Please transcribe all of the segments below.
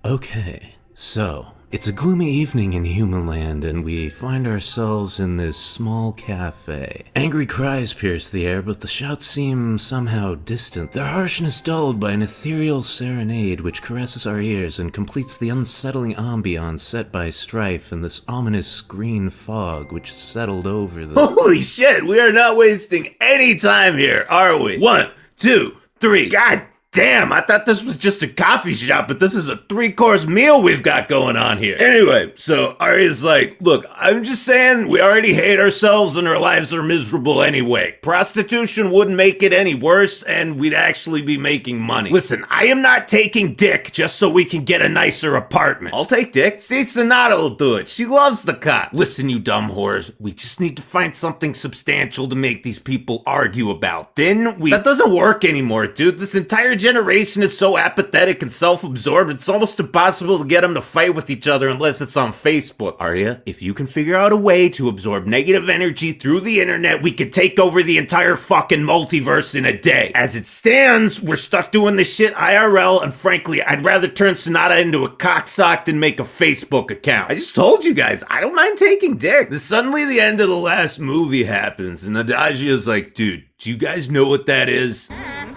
Okay, so it's a gloomy evening in human land, and we find ourselves in this small cafe. Angry cries pierce the air, but the shouts seem somehow distant, their harshness dulled by an ethereal serenade which caresses our ears and completes the unsettling ambiance set by strife and this ominous green fog which settled over the— Holy shit, we are not wasting any time here, are we? 1, 2, 3. God damn, I thought this was just a coffee shop, but this is a 3-course meal we've got going on here. Anyway, so Arya's like, look, I'm just saying we already hate ourselves and our lives are miserable anyway. Prostitution wouldn't make it any worse, and we'd actually be making money. Listen, I am not taking dick just so we can get a nicer apartment. I'll take dick. See, Sonata will do it. She loves the cock. Listen, you dumb whores, we just need to find something substantial to make these people argue about. Then That doesn't work anymore, dude. This entire generation is so apathetic and self-absorbed, it's almost impossible to get them to fight with each other unless it's on Facebook. Arya, if you can figure out a way to absorb negative energy through the internet, we could take over the entire fucking multiverse in a day. As it stands, we're stuck doing this shit IRL, and frankly, I'd rather turn Sonata into a cocksock than make a Facebook account. I just told you guys, I don't mind taking dick. Then suddenly the end of the last movie happens, and Adagia's like, dude, do you guys know what that is?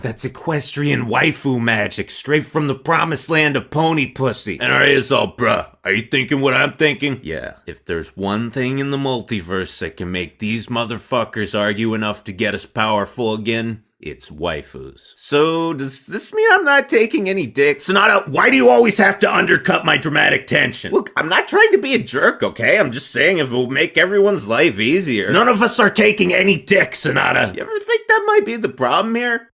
That's equestrian waifu magic, straight from the promised land of pony pussy. And Arya's all, bruh, are you thinking what I'm thinking? Yeah, if there's one thing in the multiverse that can make these motherfuckers argue enough to get us powerful again, it's waifus. So, does this mean I'm not taking any dick? Sonata, why do you always have to undercut my dramatic tension? Look, I'm not trying to be a jerk, okay? I'm just saying if it will make everyone's life easier. None of us are taking any dick, Sonata. You ever think that might be the problem here?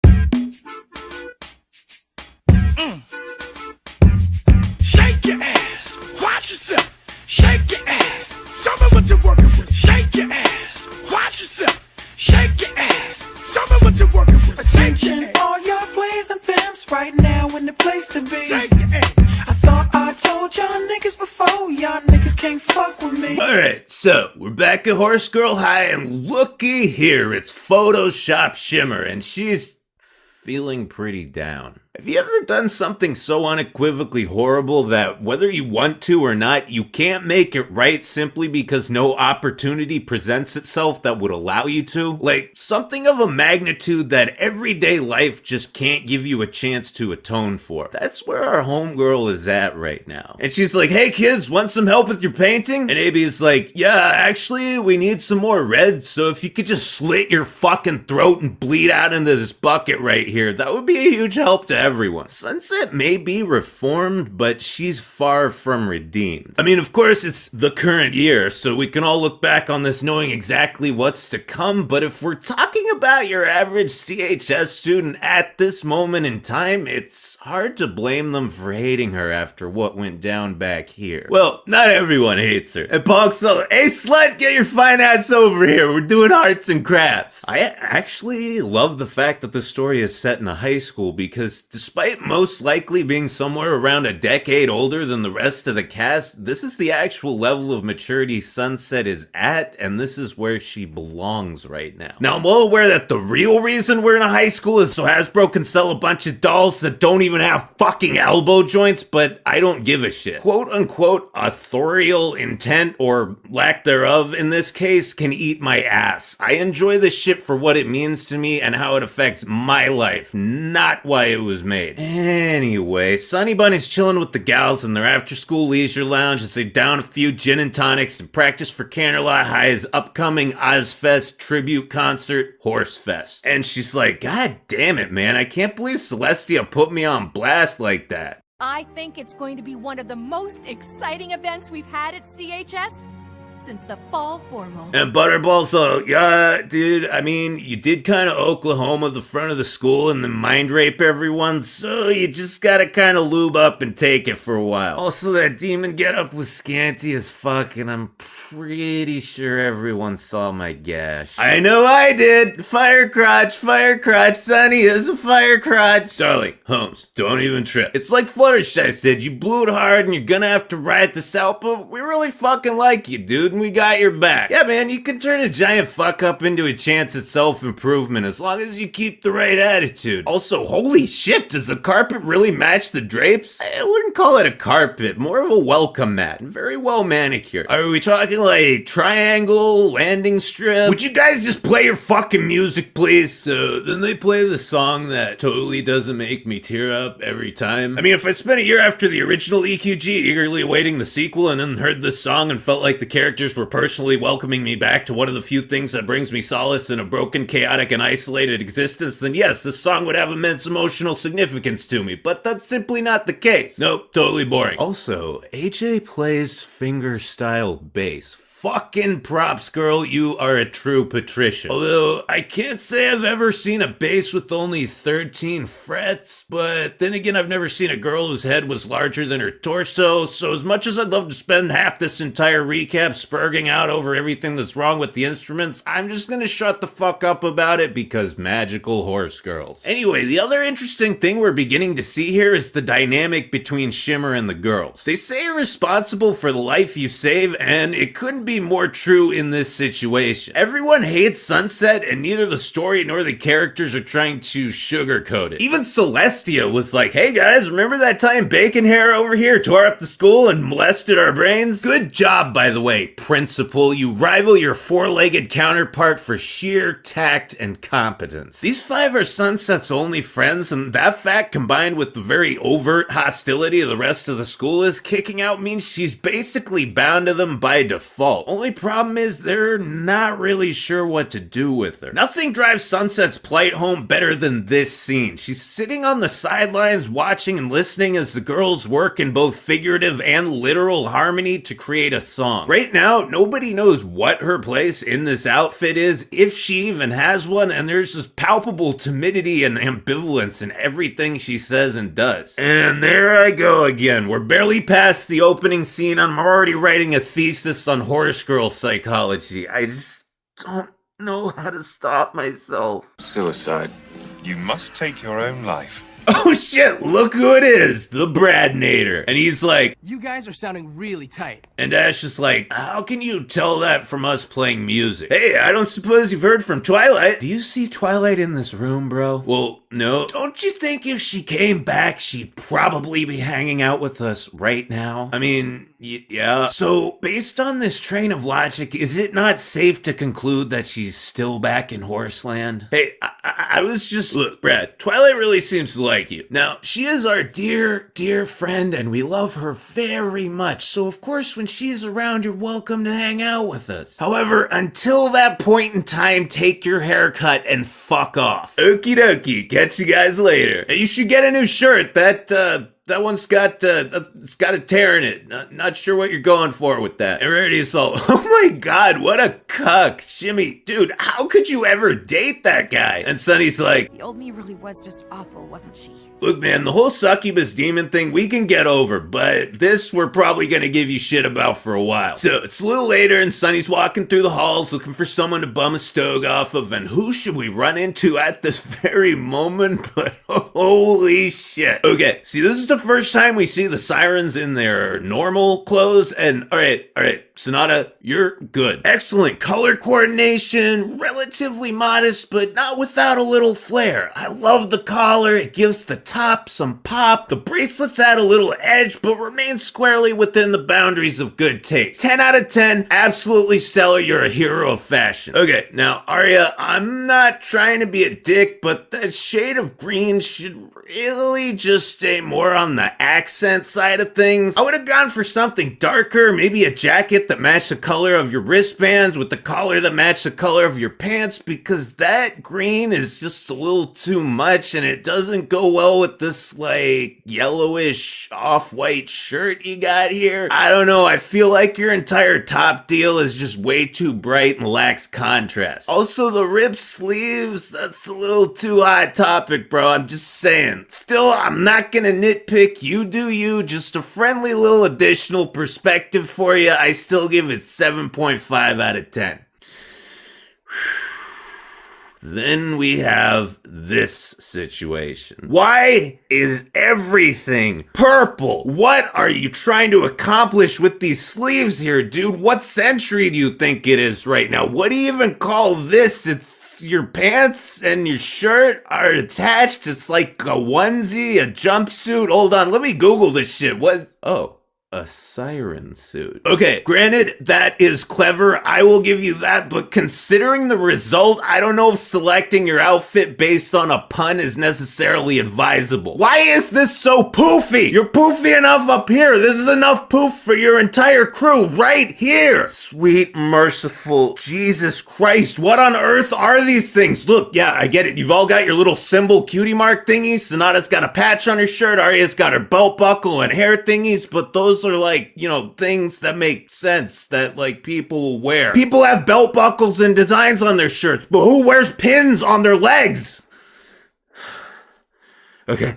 Shake your ass, watch yourself. Shake your ass, show me what you're working with. Shake your ass, watch yourself. Shake your ass, show me what you're working with. Attention, all y'all plays and pimps right now in the place to be. Shake your ass. I thought I told y'all niggas before, y'all niggas can't fuck with me. Alright, so we're back at Horse Girl High, and looky here, it's Photoshop Shimmer, and she's feeling pretty down. Have you ever done something so unequivocally horrible that whether you want to or not, you can't make it right simply because no opportunity presents itself that would allow you to? Like, something of a magnitude that everyday life just can't give you a chance to atone for. That's where our homegirl is at right now. And she's like, hey kids, want some help with your painting? And Abby's like, yeah, actually, we need some more red, so if you could just slit your fucking throat and bleed out into this bucket right here, that would be a huge help to everyone. Sunset may be reformed, but she's far from redeemed. I mean, of course, it's the current year, so we can all look back on this knowing exactly what's to come, but if we're talking about your average CHS student at this moment in time, it's hard to blame them for hating her after what went down back here. Well, not everyone hates her. And Punk's like, hey slut, get your fine ass over here, we're doing arts and crafts. I actually love the fact that the story is set in a high school because despite most likely being somewhere around a decade older than the rest of the cast, this is the actual level of maturity Sunset is at, and this is where she belongs right now. Now, I'm well aware that the real reason we're in a high school is so Hasbro can sell a bunch of dolls that don't even have fucking elbow joints, but I don't give a shit. Quote unquote authorial intent, or lack thereof in this case, can eat my ass. I enjoy this shit for what it means to me and how it affects my life, not why it was made. Anyway, Sunny Bunny's chilling with the gals in their after-school leisure lounge as they down a few gin and tonics and practice for Canterlot High's upcoming Ozfest tribute concert, Horsefest. And she's like, God damn it, man, I can't believe Celestia put me on blast like that. I think it's going to be one of the most exciting events we've had at CHS since the fall formal. And Butterball's like, yeah, dude, I mean, you did kind of Oklahoma the front of the school and then mind rape everyone, so you just gotta kind of lube up and take it for a while. Also, that demon getup was scanty as fuck, and I'm pretty sure everyone saw my gash. I know I did! Fire crotch, Sunny is a fire crotch. Darling, Holmes, don't even trip. It's like Fluttershy said, you blew it hard and you're gonna have to ride this out, but we really fucking like you, dude. and we got your back. Yeah, man, you can turn a giant fuck up into a chance at self-improvement as long as you keep the right attitude. Also, holy shit, does the carpet really match the drapes? I wouldn't call it a carpet, more of a welcome mat, and very well manicured. Are we talking like triangle, landing strip? Would you guys just play your fucking music, please? So then they play the song that totally doesn't make me tear up every time. I mean, if I spent a year after the original EQG eagerly awaiting the sequel and then heard this song and felt like the characters were personally welcoming me back to one of the few things that brings me solace in a broken, chaotic, and isolated existence, then yes, this song would have immense emotional significance to me, but that's simply not the case. Nope, totally boring. Also, AJ plays finger-style bass. Fucking props, girl, you are a true patrician. Although, I can't say I've ever seen a bass with only 13 frets, but then again, I've never seen a girl whose head was larger than her torso, so as much as I'd love to spend half this entire recap spurging out over everything that's wrong with the instruments, I'm just gonna shut the fuck up about it because magical horse girls. Anyway, the other interesting thing we're beginning to see here is the dynamic between Shimmer and the girls. They say you're responsible for the life you save, and it couldn't be more true in this situation. Everyone hates Sunset, and neither the story nor the characters are trying to sugarcoat it. Even Celestia was like, hey guys, remember that time Bacon Hair over here tore up the school and molested our brains? Good job, by the way, Principal. You rival your four-legged counterpart for sheer tact and competence. These five are Sunset's only friends, and that fact combined with the very overt hostility of the rest of the school is kicking out means she's basically bound to them by default. Only problem is they're not really sure what to do with her. Nothing drives Sunset's plight home better than this scene. She's sitting on the sidelines watching and listening as the girls work in both figurative and literal harmony to create a song. Right now, nobody knows what her place in this outfit is, if she even has one, and there's this palpable timidity and ambivalence in everything she says and does. And there I go again. We're barely past the opening scene and I'm already writing a thesis on horse girl psychology. I just don't know how to stop myself. Suicide. You must take your own life. Oh shit, look who it is, the Bradnator. And he's like, you guys are sounding really tight. and Ash is like, how can you tell that from us playing music? Hey, I don't suppose you've heard from Twilight. Do you see Twilight in this room, bro? Well, no. Don't you think if she came back, she'd probably be hanging out with us right now? I mean, yeah. So, based on this train of logic, is it not safe to conclude that she's still back in Horseland? Hey, I was just... Look, Brad, Twilight really seems to like you. Now, she is our dear, dear friend, and we love her very much. So, of course, when she's around, you're welcome to hang out with us. However, until that point in time, take your haircut and fuck off. Okie dokie. Catch you guys later. Hey, you should get a new shirt. That one's got, it's got a tear in it. Not sure what you're going for with that. Rarity Assault. Oh my god, what a cuck. Shimmy, dude, how could you ever date that guy? And Sunny's like, The old me really was just awful, wasn't she? look man, the whole succubus demon thing we can get over, but this we're probably gonna give you shit about for a while. So it's a little later and Sunny's walking through the halls looking for someone to bum a stove off of, and who should we run into at this very moment but holy shit. Okay, see, this is the first time we see the sirens in their normal clothes, and alright, Sonata, you're good. Excellent color coordination, relatively modest, but not without a little flair. I love the collar, it gives the top some pop. The bracelets add a little edge, but remain squarely within the boundaries of good taste. 10 out of 10, absolutely stellar, you're a hero of fashion. Okay, now, Arya, I'm not trying to be a dick, but that shade of green should really just stay more on the accent side of things. I would have gone for something darker, maybe a jacket that matched the color of your wristbands with the collar that matched the color of your pants, because that green is just a little too much and it doesn't go well with this like yellowish off-white shirt you got here. I don't know, I feel like your entire top deal is just way too bright and lacks contrast. Also the ripped sleeves, that's a little too hot topic, bro, I'm just saying. Still, I'm not gonna nitpick, you do you, just a friendly little additional perspective for you. I still give it 7.5 out of 10. Then we have this situation. Why is everything purple? What are you trying to accomplish with these sleeves here, dude? What century do you think it is right now? What do you even call this? It's your pants and your shirt are attached. It's like a onesie, a jumpsuit. Hold on, let me Google this shit. What? Oh. A siren suit. Okay, granted, that is clever. I will give you that, but considering the result, I don't know if selecting your outfit based on a pun is necessarily advisable. Why is this so poofy? You're poofy enough up here. This is enough poof for your entire crew right here. Sweet, merciful Jesus Christ. What on earth are these things? Look, yeah, I get it. You've all got your little symbol cutie mark thingies. Sonata's got a patch on her shirt. Arya's got her belt buckle and hair thingies, but those are like, you know, things that make sense that like people will wear. People have belt buckles and designs on their shirts, but who wears pins on their legs? Okay.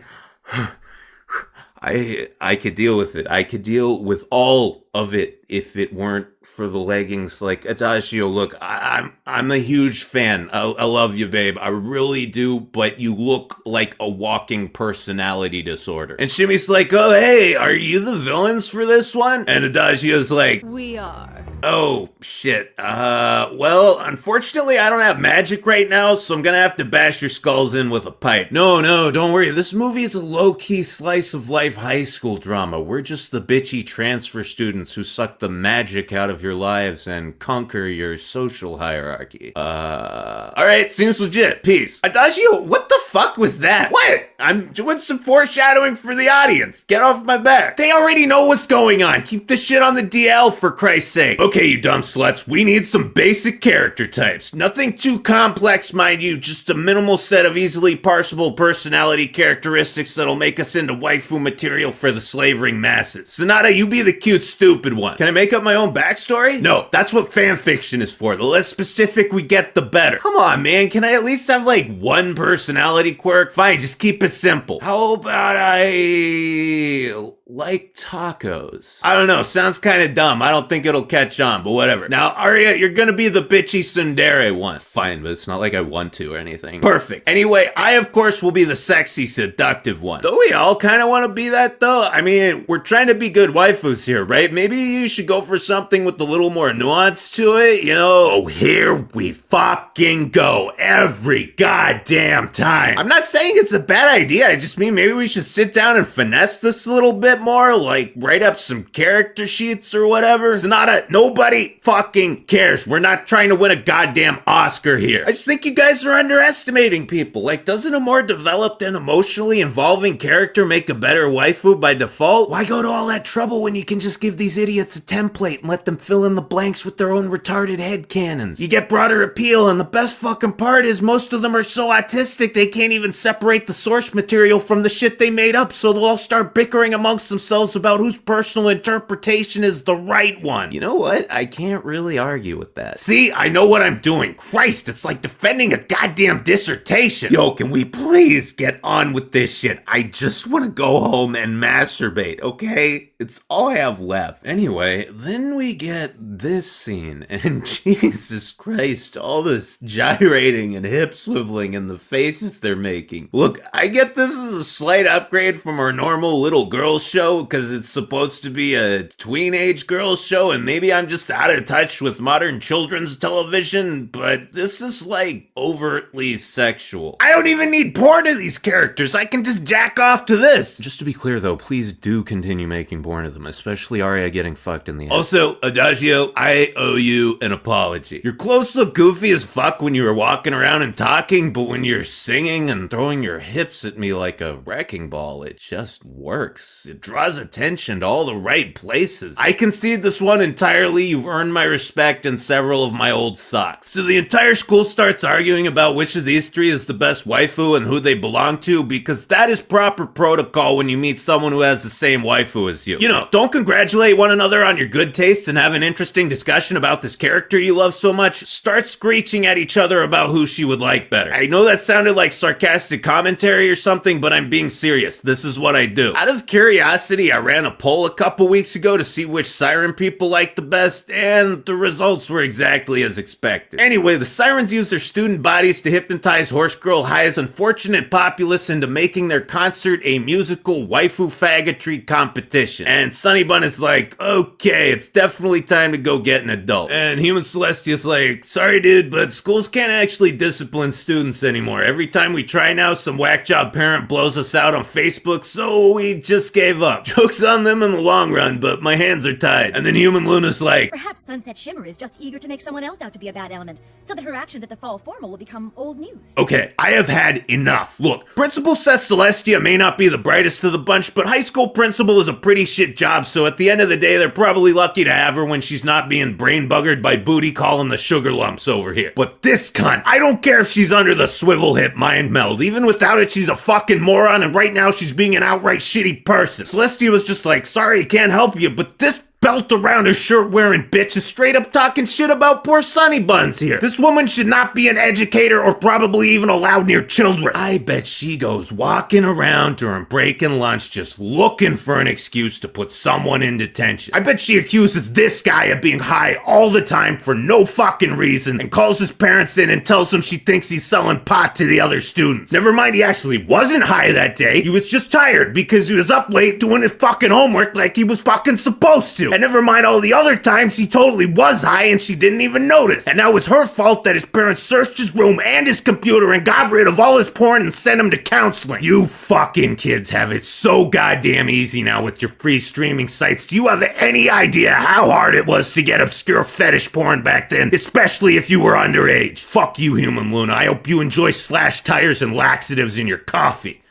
I could deal with it. I could deal with all of it if it weren't for the leggings. Like, Adagio, look, I'm a huge fan. I love you, babe. I really do, but you look like a walking personality disorder. And Shimmy's like, oh, hey, are you the villains for this one? And Adagio's like, We are. oh, shit. Well, unfortunately, I don't have magic right now, so I'm gonna have to bash your skulls in with a pipe. No, don't worry. This movie is a low-key slice of life high school drama. We're just the bitchy transfer students who suck the magic out of your lives and conquer your social hierarchy. Alright, seems legit. Peace. Adagio, what the fuck was that? What? I'm doing some foreshadowing for the audience. Get off my back. They already know what's going on. Keep the shit on the DL, for Christ's sake. Okay, you dumb sluts, we need some basic character types. Nothing too complex, mind you, just a minimal set of easily parsable personality characteristics that'll make us into waifu material for the slavering masses. Sonata, you be the cute, stupid one. Can I make up my own backstory? No, that's what fanfiction is for. The less specific we get, the better. Come on, man, can I at least have like one personality quirk? Fine, just keep it simple. How about I like tacos? I don't know, sounds kind of dumb. I don't think it'll catch on, but whatever. Now, Arya, you're gonna be the bitchy tsundere one. Fine, but it's not like I want to or anything. Perfect. Anyway, I, of course, will be the sexy, seductive one. Don't we all kind of want to be that, though? I mean, we're trying to be good waifus here, right? Maybe you should go for something with a little more nuance to it, you know? Oh, here we fucking go. Every goddamn time. I'm not saying it's a bad idea. I just mean maybe we should sit down and finesse this a little bit more, like write up some character sheets or whatever. Sonata, nobody fucking cares. We're not trying to win a goddamn Oscar here. I just think you guys are underestimating people. Like, doesn't a more developed and emotionally involving character make a better waifu by default? Why go to all that trouble when you can just give these idiots a template and let them fill in the blanks with their own retarded headcanons? You get broader appeal, and the best fucking part is most of them are so autistic they can't even separate the source material from the shit they made up, so they'll all start bickering amongst themselves about whose personal interpretation is the right one. You know what? I can't really argue with that. See, I know what I'm doing. Christ, it's like defending a goddamn dissertation. Yo, can we please get on with this shit? I just want to go home and masturbate, okay? It's all I have left. Anyway, then we get this scene, and Jesus Christ, all this gyrating and hip swiveling and the faces they're making. Look, I get this is a slight upgrade from our normal little girls show, because it's supposed to be a tween-age girls show, and maybe I'm just out of touch with modern children's television, but this is like overtly sexual. I don't even need porn of these characters. I can just jack off to this. Just to be clear though, please do continue making porn of them, especially Arya getting fucked in the ass. Also, Adagio, I owe you an apology. Your clothes look goofy as fuck when you were walking around and talking, but when you're singing and throwing your hips at me like a wrecking ball, it just works. It draws attention to all the right places. I concede this one entirely. You've earned my respect and several of my old socks. So the entire school starts arguing about which of these three is the best waifu and who they belong to, because that is proper protocol when you meet someone who has the same waifu as you. You know, don't congratulate one another on your good taste and have an interesting discussion about this character you love so much. Start screeching at each other about who she would like better. I know that sounded like sarcastic commentary or something, but I'm being serious. This is what I do. Out of curiosity, curiosity, I ran a poll a couple weeks ago to see which siren people like the best, and the results were exactly as expected. Anyway, the sirens use their student bodies to hypnotize Horse Girl High's unfortunate populace into making their concert a musical waifu faggotry competition. And Sunny Bun is like, okay, it's definitely time to go get an adult. And Human Celestia's like, sorry dude, but schools can't actually discipline students anymore. Every time we try now, some whack job parent blows us out on Facebook, so we just gave up. Joke's on them in the long run, but my hands are tied. And then Human Luna's like, Perhaps Sunset Shimmer is just eager to make someone else out to be a bad element, so that her actions at the fall formal will become old news. okay, I have had enough. Look, Principal says Celestia may not be the brightest of the bunch, but high school principal is a pretty shit job, so at the end of the day, they're probably lucky to have her when she's not being brain buggered by booty calling the sugar lumps over here. But this cunt, I don't care if she's under the swivel hip mind meld. Even without it, she's a fucking moron, and right now she's being an outright shitty person. Celestia was just like, sorry, I can't help you, but this belt around her shirt wearing bitch is straight up talking shit about poor Sunny Buns here. This woman should not be an educator or probably even allowed near children. I bet she goes walking around during break and lunch just looking for an excuse to put someone in detention. I bet she accuses this guy of being high all the time for no fucking reason and calls his parents in and tells them she thinks he's selling pot to the other students. Never mind, he actually wasn't high that day. He was just tired because he was up late doing his fucking homework like he was fucking supposed to. And never mind all the other times he totally was high and she didn't even notice. And now it was her fault that his parents searched his room and his computer and got rid of all his porn and sent him to counseling. You fucking kids have it so goddamn easy now with your free streaming sites. Do you have any idea how hard it was to get obscure fetish porn back then? Especially if you were underage. Fuck you, Human Luna. I hope you enjoy slash tires and laxatives in your coffee.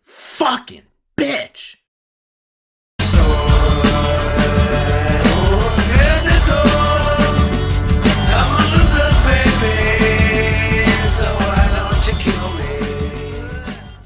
Fucking